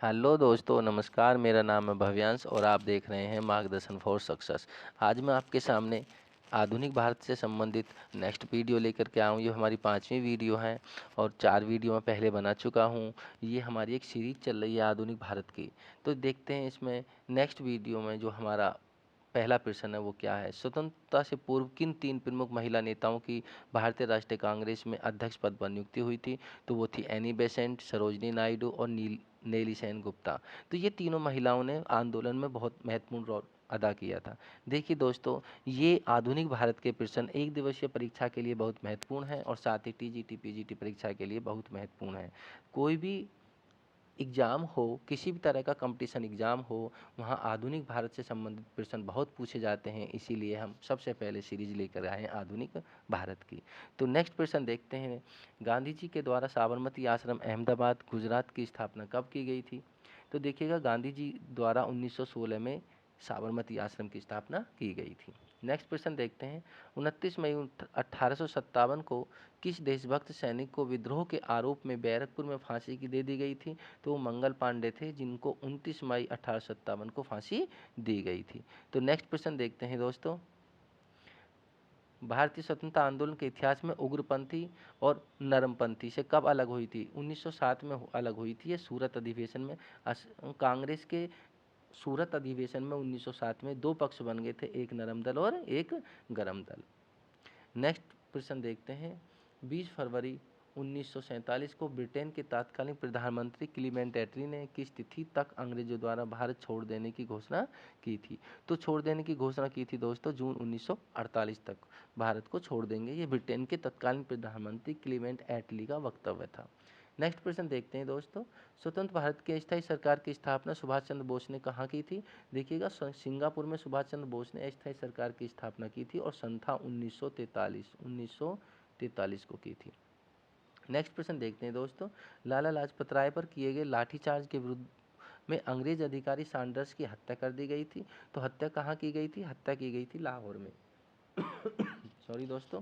Hello दोस्तों, नमस्कार। मेरा नाम है भव्यांश और आप देख रहे हैं मार्गदर्शन फॉर सक्सेस। आज मैं आपके सामने आधुनिक भारत से संबंधित नेक्स्ट वीडियो लेकर के आया हूँ। ये हमारी 5वीं वीडियो है और 4 वीडियो मैं पहले बना चुका हूँ। ये हमारी एक सीरीज चल रही है आधुनिक भारत की। तो देखते हैं इसमें नेक्स्ट वीडियो में जो हमारा पहला प्रश्न है वो क्या है। स्वतंत्रता से पूर्व किन 3 प्रमुख महिला नेताओं की भारतीय राष्ट्रीय कांग्रेस में अध्यक्ष पद पर नियुक्ति हुई थी। तो वो थी एनी बेसेंट, सरोजनी नायडू और नेली सेन गुप्ता। तो ये तीनों महिलाओं ने आंदोलन में बहुत महत्वपूर्ण रोल अदा किया था। देखिए दोस्तों, ये आधुनिक भारत के प्रश्न एक दिवसीय परीक्षा के लिए बहुत महत्वपूर्ण है और साथ ही टीजीटी पीजीटी परीक्षा के लिए बहुत महत्वपूर्ण है। कोई भी एग्ज़ाम हो, किसी भी तरह का कंपटीशन एग्ज़ाम हो, वहाँ आधुनिक भारत से संबंधित प्रश्न बहुत पूछे जाते हैं। इसीलिए हम सबसे पहले सीरीज लेकर आए हैं आधुनिक भारत की। तो नेक्स्ट प्रश्न देखते हैं, गांधी जी के द्वारा साबरमती आश्रम अहमदाबाद गुजरात की स्थापना कब की गई थी। तो देखिएगा, गांधी जी द्वारा 1916 में साबरमती आश्रम की स्थापना की गई थी। नेक्स्ट प्रश्न देखते हैं, 29 मई 1857 को किस देशभक्त सैनिक को विद्रोह के आरोप में बैरकपुर में फांसी की दे दी गई थी। तो वो मंगल पांडे थे, जिनको 29 मई 1857 को फांसी दी गई थी। तो नेक्स्ट प्रश्न देखते हैं दोस्तों, भारतीय स्वतंत्रता आंदोलन के इतिहास में उग्रपंथी और नरमपंथी से कब अलग हुई थी। 1907 में अलग हुई थी। ये सूरत अधिवेशन में कांग्रेस के सूरत अधिवेशन में 1907 में 2 पक्ष बन गए थे, एक नरम दल और एक गरम दल। नेक्स्ट प्रश्न देखते हैं, 20 फरवरी 1947 को ब्रिटेन के तत्कालीन प्रधानमंत्री क्लीमेंट एटली ने किस तिथि तक अंग्रेजों द्वारा भारत छोड़ देने की घोषणा की थी। तो छोड़ देने की घोषणा की थी दोस्तों जून 1948 तक भारत को छोड़ देंगे। ये ब्रिटेन के तत्कालीन प्रधानमंत्री क्लीमेंट एटली का वक्तव्य था। नेक्स्ट प्रश्न देखते हैं दोस्तों, स्वतंत्र भारत की अस्थायी सरकार की स्थापना सुभाष चंद्र बोस ने कहाँ की थी। देखिएगा, सिंगापुर में सुभाष चंद्र बोस ने अस्थायी सरकार की स्थापना की थी और सन था 1943 को की थी। नेक्स्ट प्रश्न देखते हैं दोस्तों, लाला लाजपत राय पर किए गए लाठीचार्ज के विरुद्ध में अंग्रेज अधिकारी सैंडर्स की हत्या कर दी गई थी। तो हत्या कहाँ की गई थी, हत्या की गई थी लाहौर में। सॉरी दोस्तों।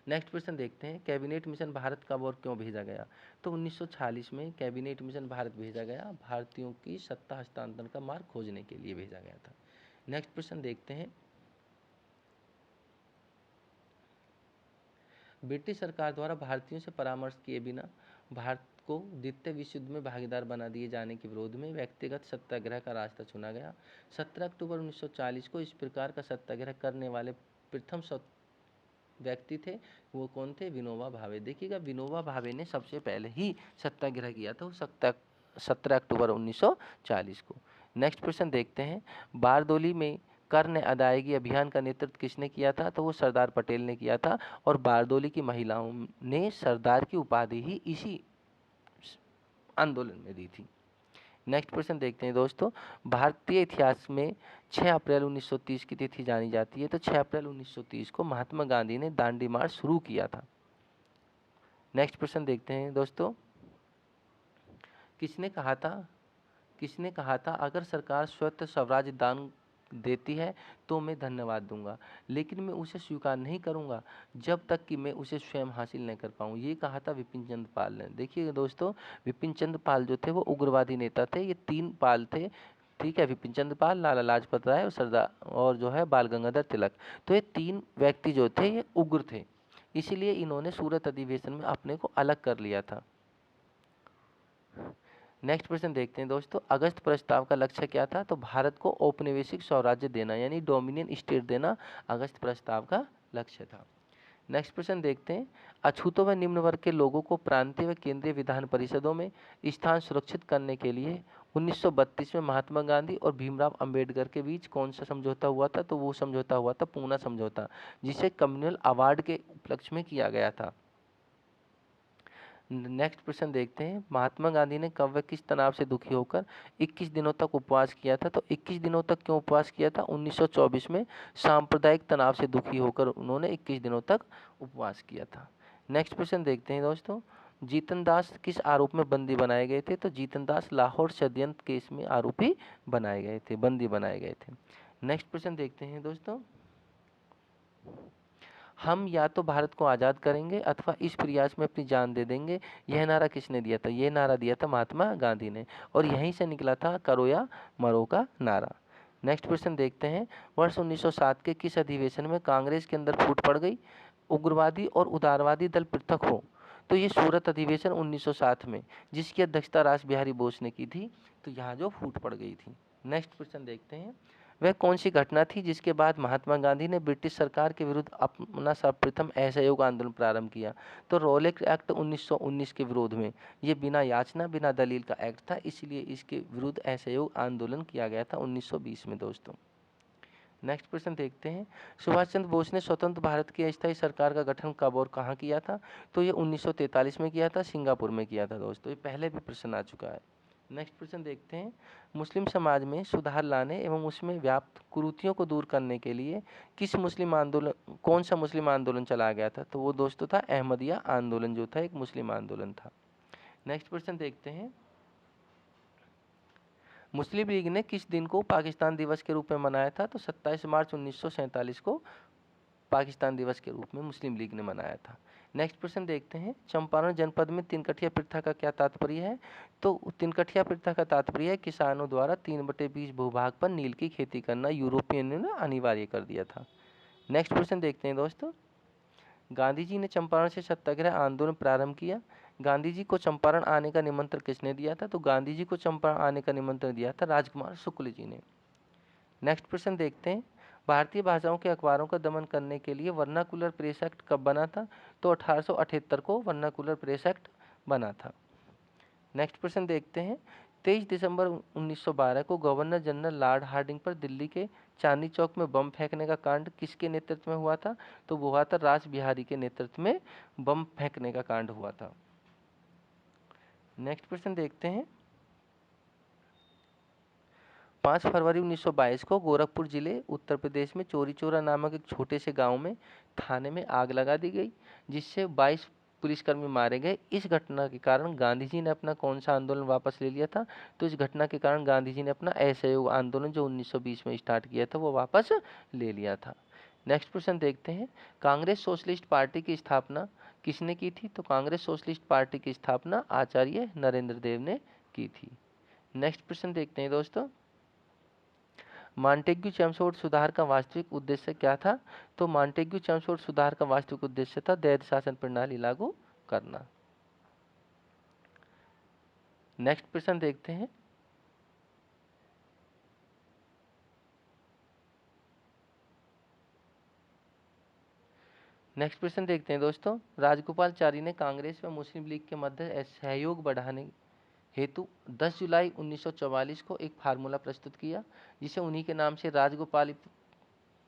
नेक्स्ट प्रश्न देखते हैं, कैबिनेट मिशन भारत कब और क्यों भेजा गया। तो 1946 में कैबिनेट मिशन भारत भेजा गया, भारतीयों की सत्ता हस्तांतरण का मार्ग खोजने के लिए भेजा गया था। नेक्स्ट प्रश्न देखते हैं, ब्रिटिश सरकार द्वारा भारतीयों से परामर्श किए बिना भारत को द्वितीय विश्व युद्ध में भागीदार बना दिए जाने के विरोध में व्यक्तिगत सत्याग्रह का रास्ता चुना गया। 17 अक्टूबर 1940 को इस प्रकार का सत्याग्रह करने वाले प्रथम व्यक्ति थे। वो कौन थे, विनोबा भावे। देखिएगा, विनोबा भावे ने सबसे पहले ही सत्याग्रह किया था, 17 अक्टूबर 1940 को। नेक्स्ट प्रश्न देखते हैं, बारदोली में कर ने अदायगी अभियान का नेतृत्व किसने किया था। तो वो सरदार पटेल ने किया था और बारदोली की महिलाओं ने सरदार की उपाधि ही इसी आंदोलन में दी थी। नेक्स्ट प्रश्न देखते हैं दोस्तों, भारतीय इतिहास में 6 अप्रैल 1930 की तिथि जानी जाती है। तो 6 अप्रैल 1930 को महात्मा गांधी ने दांडी मार्च शुरू किया था। नेक्स्ट प्रश्न देखते हैं दोस्तों, किसने कहा था अगर सरकार स्वतः स्वराज्य दान देती है तो मैं धन्यवाद दूंगा, लेकिन मैं उसे स्वीकार नहीं करूंगा जब तक कि मैं उसे स्वयं हासिल नहीं कर पाऊँ। ये कहा था विपिन चंद्र पाल ने। देखिए दोस्तों, विपिन चंद्र पाल जो थे वो उग्रवादी नेता थे। ये 3 पाल थे, ठीक है, विपिन चंद्र पाल, लाला लाजपत राय और सरदार और जो है बाल गंगाधर तिलक। तो ये 3 व्यक्ति जो थे ये उग्र थे, इसीलिए इन्होंने सूरत अधिवेशन में अपने को अलग कर लिया था। नेक्स्ट प्रश्न देखते हैं दोस्तों, अगस्त प्रस्ताव का लक्ष्य क्या था। तो भारत को औपनिवेशिक स्वराज्य देना यानी डोमिनियन स्टेट देना अगस्त प्रस्ताव का लक्ष्य था। नेक्स्ट प्रश्न देखते हैं, अछूतों व निम्न वर्ग के लोगों को प्रांतीय व केंद्रीय विधान परिषदों में स्थान सुरक्षित करने के लिए 1932 में महात्मा गांधी और भीमराव अंबेडकर के बीच कौन सा समझौता हुआ था। तो वो समझौता हुआ था पूना समझौता, जिसे कम्युनल अवार्ड के उपलक्ष्य में किया गया था। नेक्स्ट प्रश्न देखते हैं, महात्मा गांधी ने कब व किस तनाव से दुखी होकर 21 दिनों तक उपवास किया था। तो 21 दिनों तक क्यों उपवास किया था। 1924 में सांप्रदायिक तनाव से दुखी होकर उन्होंने 21 दिनों तक उपवास किया था। नेक्स्ट प्रश्न देखते हैं दोस्तों, जीतन दास किस आरोप में बंदी बनाए गए थे। तो जीतन दास लाहौर षड्यंत्र केस में आरोपी बनाए गए थे, बंदी बनाए गए थे। नेक्स्ट प्रश्न देखते हैं दोस्तों, हम या तो भारत को आज़ाद करेंगे अथवा इस प्रयास में अपनी जान दे देंगे। यह नारा किसने दिया था? ये नारा दिया था महात्मा गांधी ने, और यहीं से निकला था करो या मरो का नारा। नेक्स्ट क्वेश्चन देखते हैं, वर्ष 1907 के किस अधिवेशन में कांग्रेस के अंदर फूट पड़ गई? उग्रवादी और उदारवादी दल पृथक हो। तो ये सूरत अधिवेशन 1907 में, जिसकी अध्यक्षता रास बिहारी बोस ने की थी, तो यहाँ जो फूट पड़ गई थी। नेक्स्ट क्वेश्चन देखते हैं, वह कौन सी घटना थी जिसके बाद महात्मा गांधी ने ब्रिटिश सरकार के विरुद्ध अपना सर्वप्रथम असहयोग आंदोलन प्रारंभ किया? तो रॉलेट एक्ट 1919 के विरोध में। ये बिना याचना बिना दलील का एक्ट था, इसलिए इसके विरुद्ध असहयोग आंदोलन किया गया था 1920 में दोस्तों। नेक्स्ट क्वेश्चन देखते हैं, सुभाष चंद्र बोस ने स्वतंत्र भारत की अस्थायी सरकार का गठन कब और कहाँ किया था? तो ये 1943 में किया था, सिंगापुर में किया था दोस्तों। ये पहले भी प्रश्न आ चुका है। नेक्स्ट प्रश्न देखते हैं, मुस्लिम समाज में सुधार लाने एवं उसमें व्याप्त कुरीतियों को दूर करने के लिए कौन सा मुस्लिम आंदोलन चलाया गया था? तो वो दोस्तों था अहमदिया आंदोलन, जो था एक मुस्लिम आंदोलन था। नेक्स्ट प्रश्न देखते हैं, मुस्लिम लीग ने किस दिन को पाकिस्तान दिवस के रूप में मनाया था? तो 27 मार्च 1947 को पाकिस्तान दिवस के रूप में मुस्लिम लीग ने मनाया था। नेक्स्ट प्रश्न देखते हैं, चंपारण जनपद में तिनकठिया प्रथा का क्या तात्पर्य है? तो तिनकठिया प्रथा का तात्पर्य है किसानों द्वारा 3/20 भूभाग पर नील की खेती करना यूरोपियन ने अनिवार्य कर दिया था। नेक्स्ट प्रश्न देखते हैं दोस्तों, गांधी जी ने चंपारण से सत्याग्रह आंदोलन प्रारंभ किया। गांधी जी को चंपारण आने का निमंत्रण किसने दिया था? तो गांधी जी को चंपारण आने का निमंत्रण दिया था राजकुमार शुक्ल जी ने। नेक्स्ट प्रश्न देखते हैं, भारतीय भाषाओं के अखबारों का दमन करने के लिए वर्नाकुलर प्रेस एक्ट कब बना था? तो 1878 को वर्नाकुलर प्रेस एक्ट बना था। नेक्स्ट प्रश्न देखते हैं, 23 दिसंबर 1912 को गवर्नर जनरल लॉर्ड हार्डिंग पर दिल्ली के चांदनी चौक में बम फेंकने का कांड किसके नेतृत्व में हुआ था? तो वो हुआ था रास बिहारी के नेतृत्व में बम फेंकने का कांड हुआ था। नेक्स्ट प्रश्न देखते हैं, 5 फरवरी 1922 को गोरखपुर जिले उत्तर प्रदेश में चौरी चौरा नामक एक छोटे से गांव में थाने में आग लगा दी गई, जिससे 22 पुलिसकर्मी मारे गए। इस घटना के कारण गांधी जी ने अपना कौन सा आंदोलन वापस ले लिया था? तो इस घटना के कारण गांधी जी ने अपना असहयोग आंदोलन जो 1920 में स्टार्ट किया था वो वापस ले लिया था। नेक्स्ट प्रश्न देखते हैं, कांग्रेस सोशलिस्ट पार्टी की स्थापना किसने की थी? तो कांग्रेस सोशलिस्ट पार्टी की स्थापना आचार्य नरेंद्र देव ने की थी। नेक्स्ट प्रश्न देखते हैं दोस्तों, मॉन्टेग्यू चैमस्फोर्ड सुधार का वास्तविक उद्देश्य क्या था? तो मॉन्टेग्यू चैमस्फोर्ड सुधार का वास्तविक उद्देश्य था द्वैध शासन प्रणाली लागू करना। नेक्स्ट प्रश्न देखते हैं, नेक्स्ट प्रश्न देखते हैं दोस्तों, राजगोपालचारी ने कांग्रेस व मुस्लिम लीग के मध्य सहयोग बढ़ाने हेतु 10 जुलाई 1944 को एक फार्मूला प्रस्तुत किया, जिसे उन्हीं के नाम से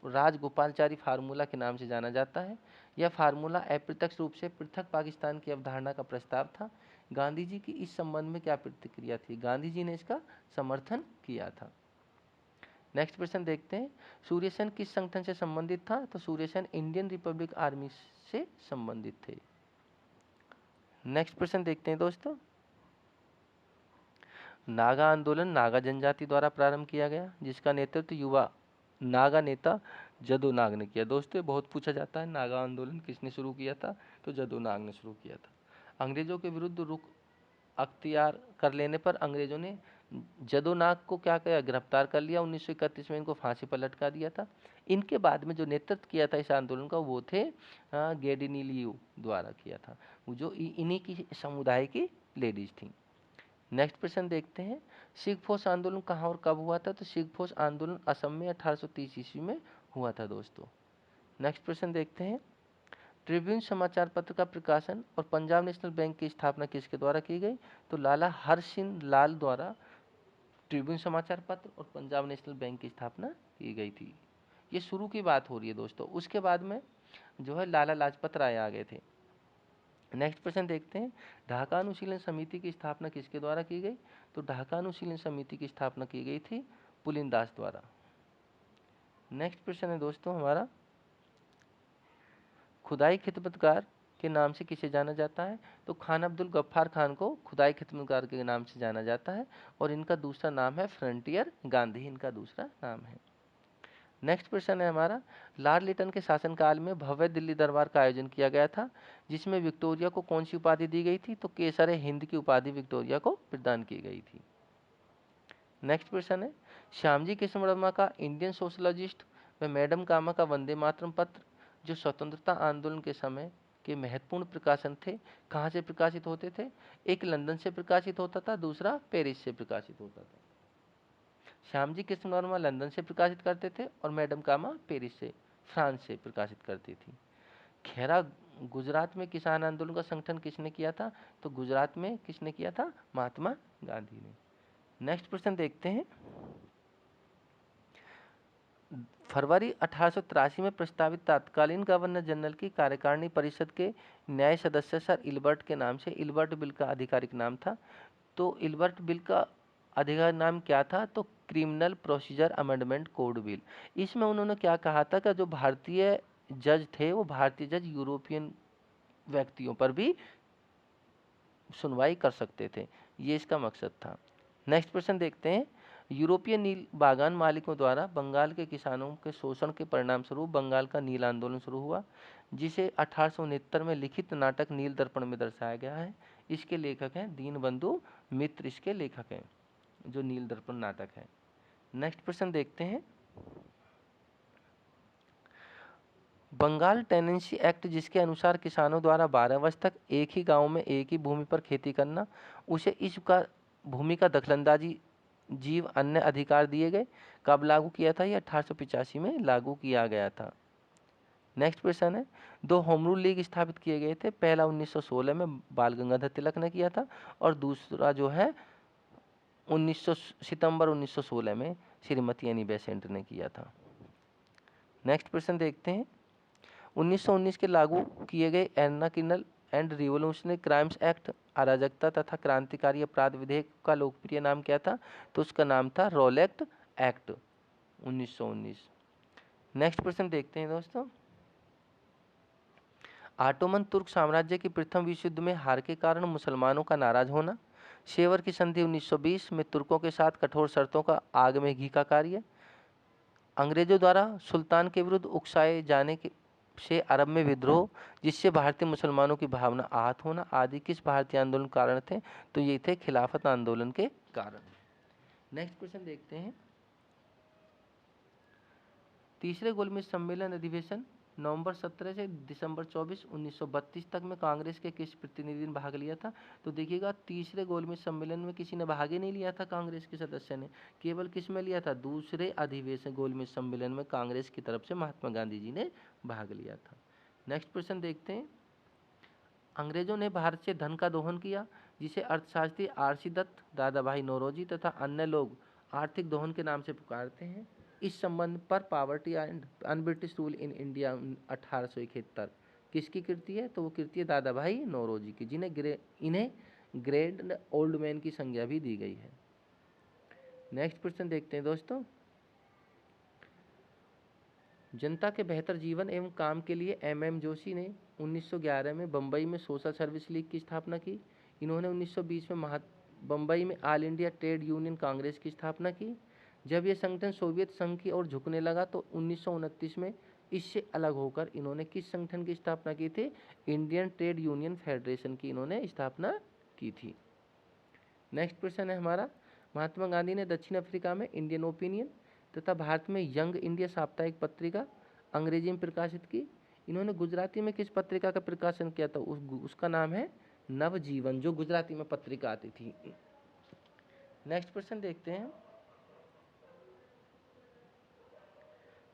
राजगोपालचारी फार्मूला के नाम से जाना जाता है। यह फार्मूला अप्रत्यक्ष रूप से पृथक पाकिस्तान की अवधारणा का प्रस्ताव था। गांधी जी की इस संबंध में क्या प्रतिक्रिया थी? गांधी जी ने इसका समर्थन किया था। नेक्स्ट प्रश्न देखते हैं, सूर्य सेन किस संगठन से संबंधित था? तो Surya Sen Indian Republic army से संबंधित थे। नेक्स्ट प्रश्न देखते हैं दोस्तों, नागा आंदोलन नागा जनजाति द्वारा प्रारंभ किया गया, जिसका नेतृत्व युवा नागा नेता जदो नाग ने किया। दोस्तों बहुत पूछा जाता है नागा आंदोलन किसने शुरू किया था? तो जदो नाग ने शुरू किया था। अंग्रेजों के विरुद्ध रुख अख्तियार कर लेने पर अंग्रेजों ने जदो नाग को क्या किया? गिरफ्तार कर लिया। 1931 में इनको फांसी पर लटका दिया था। इनके बाद में जो नेतृत्व किया था इस आंदोलन का वो थे गेडिनिलियो द्वारा किया था, जो इन्हीं की समुदाय की लेडीज थी। नेक्स्ट प्रश्न देखते हैं, सिखफोस आंदोलन कहाँ और कब हुआ था? तो सिखफोस आंदोलन असम में 1830 ईस्वी में हुआ था दोस्तों। नेक्स्ट प्रश्न देखते हैं, ट्रिब्यून समाचार पत्र का प्रकाशन और पंजाब नेशनल बैंक की स्थापना किसके द्वारा की गई? तो लाला हरसिंह लाल द्वारा ट्रिब्यून समाचार पत्र और पंजाब नेशनल बैंक की स्थापना की गई थी। ये शुरू की बात हो रही है दोस्तों, उसके बाद में जो है लाला लाजपत राय आ गए थे। नेक्स्ट प्रश्न देखते हैं, ढाका अनुशीलन समिति की स्थापना किसके द्वारा की गई? तो ढाका अनुशीलन समिति की स्थापना की गई थी पुलिन दास द्वारा। नेक्स्ट प्रश्न है दोस्तों हमारा, खुदाई खिदमतगार के नाम से किसे जाना जाता है? तो खान अब्दुल गफ्फार खान को खुदाई खिदमतगार के नाम से जाना जाता है, और इनका दूसरा नाम है फ्रंटियर गांधी, इनका दूसरा नाम है। नेक्स्ट प्रश्न है हमारा, लॉर्ड लिटन के शासनकाल में भव्य दिल्ली दरबार का आयोजन किया गया था, जिसमें विक्टोरिया को कौन सी उपाधि दी गई थी? तो केसर हिंद की उपाधि विक्टोरिया को प्रदान की गई थी। नेक्स्ट प्रश्न है, श्यामजी कृष्ण वर्मा का इंडियन सोशलॉजिस्ट व मैडम कामा का वंदे मातरम पत्र जो स्वतंत्रता आंदोलन के समय के महत्वपूर्ण प्रकाशन थे, कहाँ से प्रकाशित होते थे? एक लंदन से प्रकाशित होता था, दूसरा पेरिस से प्रकाशित होता था। श्यामजी कृष्ण वर्मा लंदन से प्रकाशित करते थे और मैडम कामा पेरिस से, फ्रांस से प्रकाशित करती थी। खेरा गुजरात में किसान आंदोलन का संगठन किसने किया था? तो गुजरात में किसने किया था? महात्मा गांधी ने। नेक्स्ट प्रश्न देखते हैं, फरवरी 1883 में प्रस्तावित तत्कालीन गवर्नर जनरल की कार्यकारिणी परिषद के न्याय सदस्य सर इल्बर्ट के नाम से इल्बर्ट बिल का आधिकारिक नाम था। तो इल्बर्ट बिल का आधिकारिक नाम क्या था? तो criminal procedure amendment code bill. इसमें उन्होंने क्या कहा था कि जो भारतीय जज थे वो भारतीय जज यूरोपियन व्यक्तियों पर भी सुनवाई कर सकते थे, ये इसका मकसद था। नेक्स्ट प्रश्न देखते हैं, यूरोपीय नील बागान मालिकों द्वारा बंगाल के किसानों के शोषण के परिणाम स्वरूप बंगाल का नील आंदोलन शुरू हुआ, जिसे 1869 में लिखित नाटक नील दर्पण में दर्शाया गया है। इसके लेखक हैं दीनबंधु मित्र, इसके लेखक हैं जो नील दर्पण नाटक है। नेक्स्ट प्रश्न देखते हैं, बंगाल टेनेंसी एक्ट जिसके अनुसार किसानों द्वारा 12 वर्ष तक एक ही गांव में एक ही भूमि पर खेती करना, उसे इस का भूमि का दखलंदाजी जीव अन्य अधिकार दिए गए, कब लागू किया था? ये 1885 में लागू किया गया था। नेक्स्ट प्रश्न है, दो होम रूल लीग स्थापित किए गए थे, पहला 1916 में बाल गंगाधर तिलक ने किया था और दूसरा जो है 19 सितंबर 1916 में श्रीमती एनी बेसेंट ने किया था। नेक्स्ट प्रश्न देखते हैं, 1919 के लागू किए गए एनाकिनल एंड रिवोल्यूशनरी क्राइम्स एक्ट अराजकता तथा क्रांतिकारी अपराध विधेयक का लोकप्रिय नाम क्या था? तो उसका नाम था रोलेक्ट एक्ट 1919। नेक्स्ट प्रश्न देखते हैं दोस्तों, ऑटोमन तुर्क साम्राज्य की प्रथम विश्व युद्ध में हार के कारण मुसलमानों का नाराज होना, शेवर की संधि 1920 में तुर्कों के साथ कठोर शर्तों का आग में घी का कार्य, अंग्रेजों द्वारा सुल्तान के विरुद्ध उकसाए जाने के से अरब में विद्रोह जिससे भारतीय मुसलमानों की भावना आहत होना आदि किस भारतीय आंदोलन कारण थे? तो ये थे खिलाफत आंदोलन के कारण। नेक्स्ट क्वेश्चन देखते हैं, तीसरे गोलमेज सम्मेलन अधिवेशन नवंबर 17 से दिसंबर 24 1932 तक में कांग्रेस के किस प्रतिनिधि ने भाग लिया था? तो देखिएगा, तीसरे गोलमेज सम्मेलन में किसी ने भाग ही नहीं लिया था कांग्रेस के सदस्य ने, केवल किस में लिया था? दूसरे अधिवेशन गोलमेज सम्मेलन में कांग्रेस की तरफ से महात्मा गांधी जी ने भाग लिया था। नेक्स्ट प्रश्न देखते हैं, अंग्रेजों ने भारत से धन का दोहन किया जिसे अर्थशास्त्री आरसी दत्त, दादा भाई नौरोजी तथा अन्य लोग आर्थिक दोहन के नाम से पुकारते हैं। इस संबंध पर poverty and un British rule in India 1871 किसकी कृति है? तो वो कृति है दादा भाई नौरोजी की, इन्हें ग्रेट ओल्ड मैन की संज्ञा भी दी गई है। नेक्स्ट प्रश्न देखते हैं दोस्तों, जनता के बेहतर जीवन एवं काम के लिए एम जोशी ने 1911 में बम्बई में सोशल सर्विस लीग की स्थापना की। इन्होंने 1920 में बम्बई में all India trade union Congress की स्थापना की। जब यह संगठन सोवियत संघ की ओर झुकने लगा तो 1929 में इससे अलग होकर इन्होंने किस संगठन की स्थापना की थी? इंडियन ट्रेड यूनियन फेडरेशन की इन्होंने स्थापना की थी। नेक्स्ट प्रश्न है हमारा, महात्मा गांधी ने दक्षिण अफ्रीका में इंडियन ओपिनियन तथा भारत में यंग इंडिया साप्ताहिक पत्रिका अंग्रेजी में प्रकाशित की। इन्होंने गुजराती में किस पत्रिका का प्रकाशन किया था? उसका नाम है नवजीवन, जो गुजराती में पत्रिका आती थी। नेक्स्ट प्रश्न देखते हैं,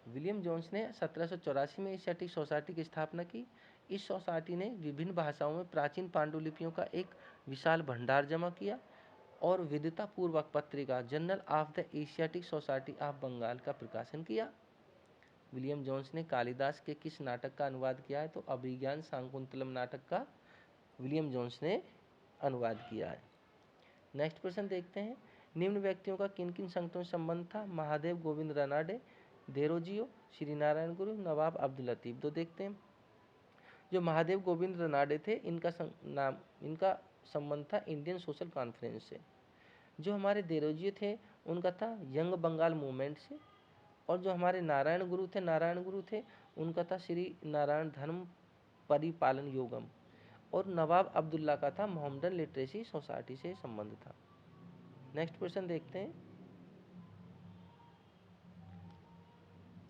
विलियम जोन्स ने 1784 में एशियाटिक सोसाइटी की स्थापना की। इस सोसाइटी ने विभिन्न भाषाओं में प्राचीन पांडुलिपियों का एक विशाल भंडार जमा किया और विद्वता पूर्वक पत्रिका Journal of the Asiatic Society of Bengal का प्रकाशन किया। विलियम जोन्स ने कालिदास के किस नाटक का अनुवाद किया है? तो अभिज्ञान शाकुंतलम नाटक का विलियम जोन्स ने अनुवाद किया है। नेक्स्ट प्रश्न देखते हैं, निम्न व्यक्तियों का किन किन संगठनों से संबंध था? महादेव गोविंद रनाडे, देरोजियो, श्री नारायण गुरु, नवाब अब्दुल लतीफ। तो देखते हैं, जो महादेव गोविंद रनाडे थे इनका संबंध था इंडियन सोशल कॉन्फ्रेंस से। जो हमारे देरोजियो थे उनका था यंग बंगाल मूवमेंट से। और जो हमारे नारायण गुरु थे उनका था श्री नारायण धर्म परिपालन योगम। और नवाब अब्दुल्ला का था मोहम्मदन लिटरेसी सोसाइटी से संबंध था। नेक्स्ट क्वेश्चन देखते हैं।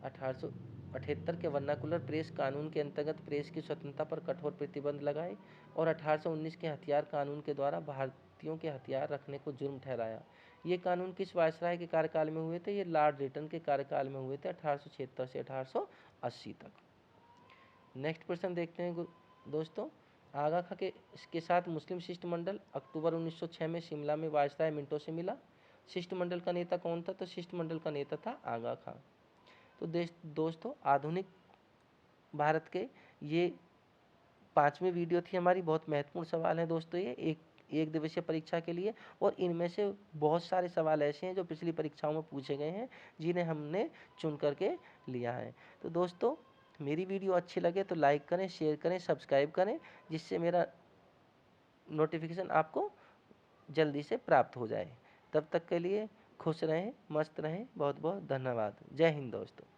1878 के वर्नाकुलर प्रेस कानून के अंतर्गत प्रेस की स्वतंत्रता पर कठोर प्रतिबंध लगाए और 1819 के हथियार कानून के द्वारा भारतीयों के हथियार रखने को जुर्म ठहराया। ये कानून किस वायसराय के कार्यकाल में हुए थे? ये लॉर्ड रिटन के कार्यकाल में हुए थे 1876 से 1880 तक। नेक्स्ट क्वेश्चन देखते हैं दोस्तों। आगा खां के साथ मुस्लिम शिष्टमंडल अक्टूबर 1906 में शिमला में वायसराय मिंटो से मिला। शिष्टमंडल का नेता कौन था? तो शिष्टमंडल का नेता था आगा खां। तो दोस्तों आधुनिक भारत के ये 5वीं वीडियो थी हमारी। बहुत महत्वपूर्ण सवाल है दोस्तों ये एक दिवसीय परीक्षा के लिए, और इनमें से बहुत सारे सवाल ऐसे हैं जो पिछली परीक्षाओं में पूछे गए हैं जिन्हें हमने चुन करके लिया है। तो दोस्तों मेरी वीडियो अच्छी लगे तो लाइक करें, शेयर करें, सब्सक्राइब करें, जिससे मेरा नोटिफिकेशन आपको जल्दी से प्राप्त हो जाए। तब तक के लिए खुश रहें, मस्त रहें। बहुत बहुत धन्यवाद। जय हिंद दोस्तों।